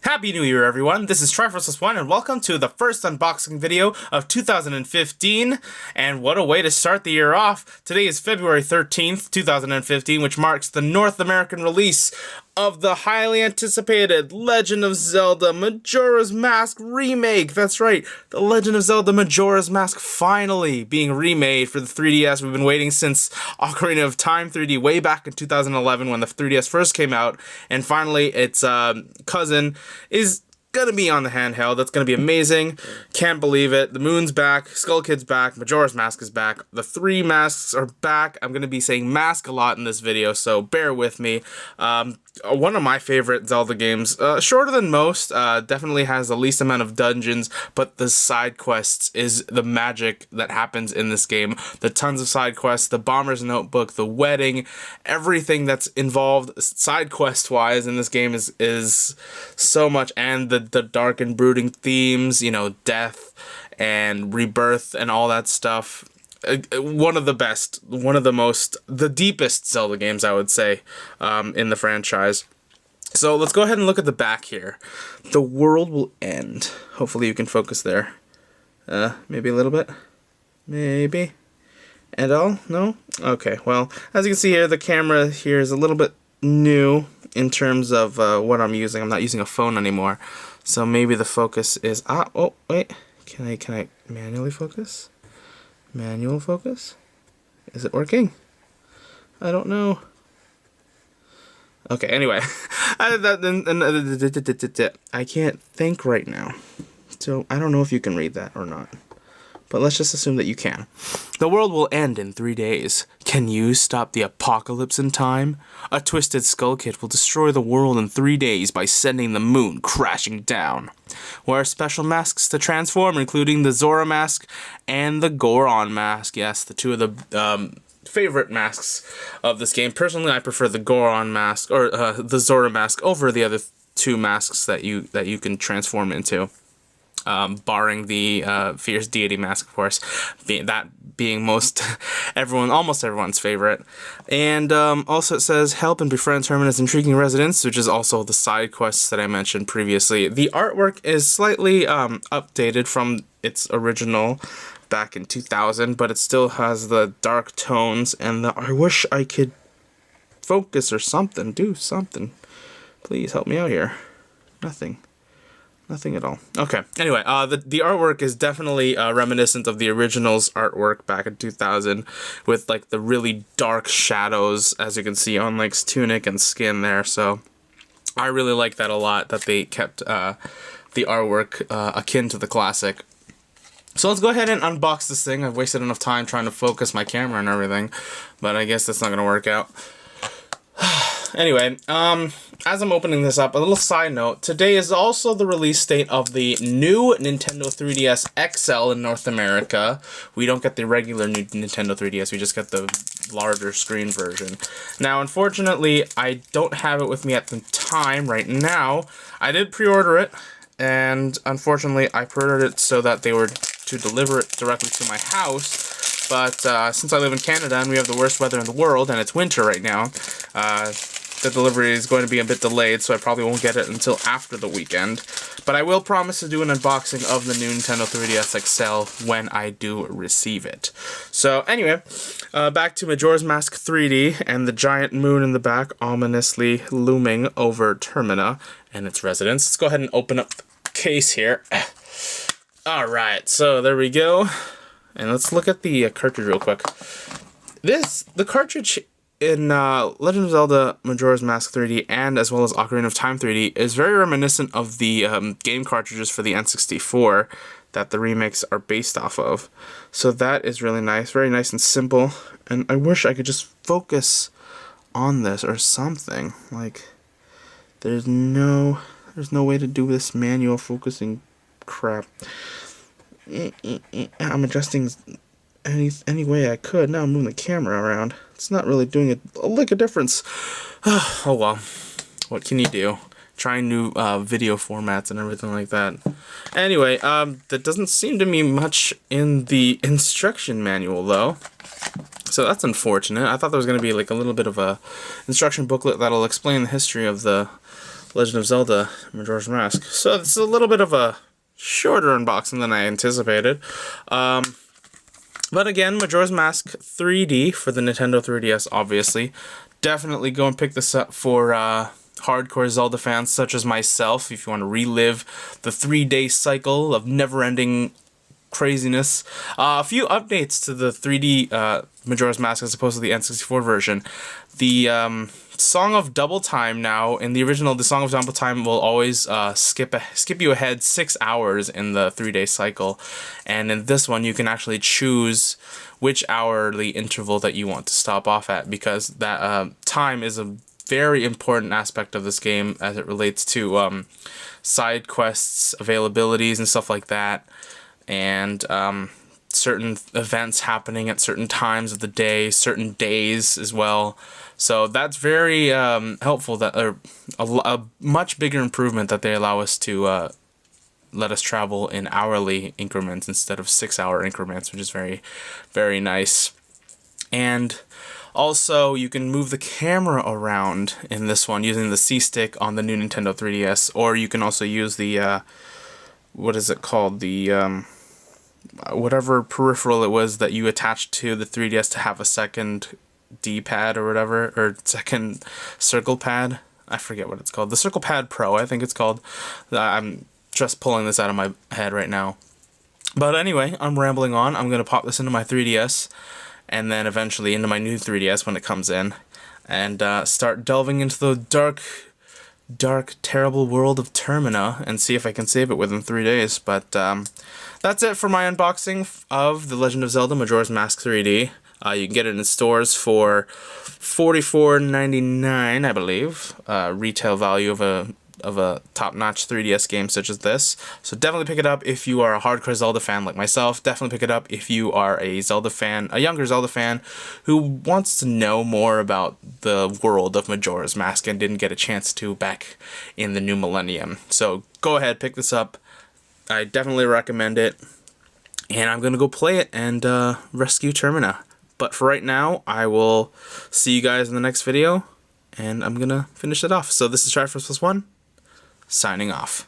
Happy New Year, everyone! This is Try1, and welcome to the first unboxing video of 2015. And what a way to start the year off! Today is February 13th, 2015, which marks the North American release of the highly anticipated Legend of Zelda Majora's Mask remake. That's right, the Legend of Zelda Majora's Mask finally being remade for the 3DS. We've been waiting since Ocarina of Time 3D way back in 2011 when the 3DS first came out, and finally its cousin is gonna be on the handheld. That's gonna be amazing. Can't believe it. The moon's back, Skull Kid's back, Majora's Mask is back. The three masks are back. I'm gonna be saying mask a lot in this video, so bear with me. One of my favorite Zelda games, shorter than most, definitely has the least amount of dungeons, but the side quests is the magic that happens in this game. The tons of side quests, the Bomber's Notebook, the wedding, everything that's involved side quest wise in this game is so much, and the dark and brooding themes, you know, death and rebirth and all that stuff. One of the best, the deepest Zelda games, I would say, in the franchise. So let's go ahead and look at the back here. The world will end. Hopefully you can focus there. Maybe a little bit? Maybe? At all? No? Okay, well, as you can see here, the camera here is a little bit new in terms of what I'm using. I'm not using a phone anymore. So maybe the focus is... oh, wait. Can I manually focus? Manual focus? Is it working? I don't know. Okay, anyway. I can't think right now. So I don't know if you can read that or not. But let's just assume that you can. The world will end in 3 days. Can you stop the apocalypse in time? A twisted Skull Kid will destroy the world in 3 days by sending the moon crashing down. Wear special masks to transform, including the Zora mask and the Goron mask. Yes, the two of the favorite masks of this game. Personally, I prefer the Goron mask, or the Zora mask, over the other two masks that you can transform into. Barring the Fierce Deity mask, of course, being almost everyone's favorite. And also it says, help and befriend Termina's intriguing residents, which is also the side quests that I mentioned previously. The artwork is slightly updated from its original back in 2000, but it still has the dark tones and I wish I could focus or something, do something. Please help me out here. Nothing at all. Okay, anyway, the artwork is definitely reminiscent of the original's artwork back in 2000, with like the really dark shadows, as you can see on Link's tunic and skin there. So I really like that a lot, that they kept the artwork akin to the classic. So let's go ahead and unbox this thing. I've wasted enough time trying to focus my camera and everything, but I guess that's not gonna work out. Anyway, as I'm opening this up, a little side note. Today is also the release date of the new Nintendo 3DS XL in North America. We don't get the regular new Nintendo 3DS, we just get the larger screen version. Now, unfortunately, I don't have it with me at the time right now. I did pre-order it, and unfortunately, I pre-ordered it so that they were to deliver it directly to my house. But since I live in Canada and we have the worst weather in the world, and it's winter right now, the delivery is going to be a bit delayed, so I probably won't get it until after the weekend. But I will promise to do an unboxing of the new Nintendo 3DS XL when I do receive it. So anyway, back to Majora's Mask 3D and the giant moon in the back ominously looming over Termina and its residents. Let's go ahead and open up the case here. Alright, so there we go. And let's look at the cartridge real quick. The cartridge in Legend of Zelda Majora's Mask 3D and as well as Ocarina of Time 3D is very reminiscent of the game cartridges for the N64 that the remakes are based off of. So that is really nice, very nice and simple. And I wish I could just focus on this or something. Like, there's no way to do this manual focusing crap. I'm adjusting any way I could. Now I'm moving the camera around. It's not really doing a lick of difference. Oh well, what can you do? Trying new video formats and everything like that. Anyway, there doesn't seem to be much in the instruction manual though. So that's unfortunate. I thought there was going to be like a little bit of a instruction booklet that'll explain the history of the Legend of Zelda Majora's Mask. So it's a little bit of a shorter unboxing than I anticipated. But again, Majora's Mask 3D for the Nintendo 3DS, obviously. Definitely go and pick this up for hardcore Zelda fans such as myself, if you want to relive the 3-day cycle of never-ending craziness. A few updates to the 3D Majora's Mask as opposed to the N64 version. The Song of Double Time now, in the original, the Song of Double Time will always skip you ahead 6 hours in the 3-day cycle. And in this one, you can actually choose which hourly interval that you want to stop off at, because that time is a very important aspect of this game as it relates to side quests, availabilities, and stuff like that. And certain events happening at certain times of the day, certain days as well. So that's very helpful, that a much bigger improvement that they allow us to let us travel in hourly increments instead of 6-hour increments, which is very, very nice. And also, you can move the camera around in this one using the C-Stick on the new Nintendo 3DS, or you can also use the, what is it called, the, whatever peripheral it was that you attached to the 3DS to have a second D-pad or whatever, or second circle pad. I forget what it's called. The Circle Pad Pro, I think it's called. I'm just pulling this out of my head right now. But anyway, I'm rambling on. I'm going to pop this into my 3DS, and then eventually into my new 3DS when it comes in, and start delving into the dark, terrible world of Termina and see if I can save it within 3 days. But that's it for my unboxing of The Legend of Zelda Majora's Mask 3D. You can get it in stores for $44.99, I believe, retail value of a top-notch 3DS game such as this. So definitely pick it up if you are a hardcore Zelda fan like myself. Definitely pick it up if you are a Zelda fan, a younger Zelda fan who wants to know more about the world of Majora's Mask and didn't get a chance to back in the new millennium. So go ahead, pick this up. I definitely recommend it. And I'm going to go play it and rescue Termina. But for right now, I will see you guys in the next video, and I'm going to finish it off. So this is Triforce Plus One, signing off.